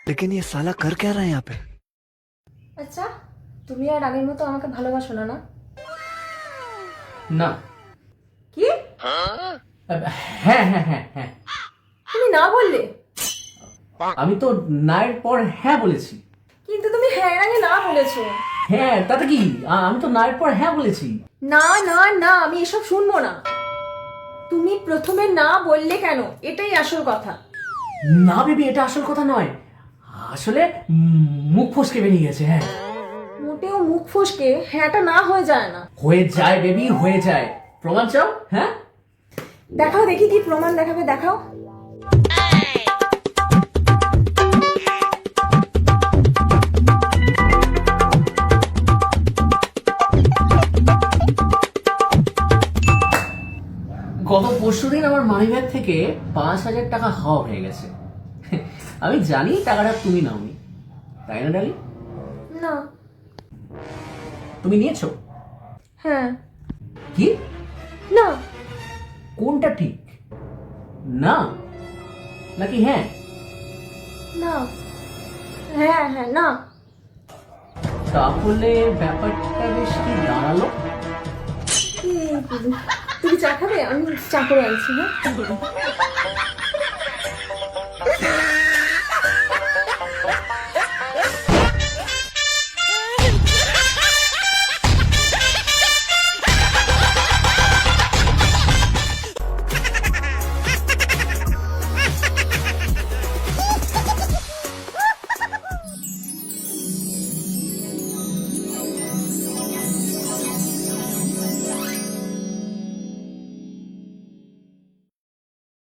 लेकिन ये साला कर क्या रहा है यहाँ पे? আচ্ছা, তুমি আর আগের মতো আমাকে ভালোবাসো না না? না। কি? হ্যাঁ হ্যাঁ হ্যাঁ হ্যাঁ, তুমি না বললে, আমি তো নায়ের পর হ্যাঁ বলেছি। কিন্তু তুমি হ্যাঁ এর আগে না বলেছো। হ্যাঁ তাতে কি, আমি তো নায়ের পর হ্যাঁ বলেছি। না না না, আমি এসব শুনবো না। তুমি প্রথমে না বললে কেন, এটাই আসল কথা। না বেবি, এটা আসল কথা নয়, আসলে মুখ ফসকে বেরিয়ে গেছে। হ্যাঁ মোটেও মুখ ফসকে হ্যাঁটা না হয়ে যায় না। হয়ে যায় বেবি, হয়ে যায়। প্রমাণ চাও? হ্যাঁ দেখাও দেখি, কি প্রমাণ দেখাবে, দেখাও। গত পরশুদিন আমার মানিব্যাগ থেকে 5,000 টাকা হাওয়া হয়ে গেছে। আমি জানি টাকাটা তুমি নাওনি, তাই না ডালি? না। তুমি নিয়েছো? হ্যাঁ। কি? না। কোনটা ঠিক, না নাকি হ্যাঁ? না। হ্যাঁ হ্যাঁ না। তাহলে ব্যাপারটা বেশ কি দাঁড়ালো? তুমি চা খাবে? আমি চা করে আনছি। হ্যাঁ।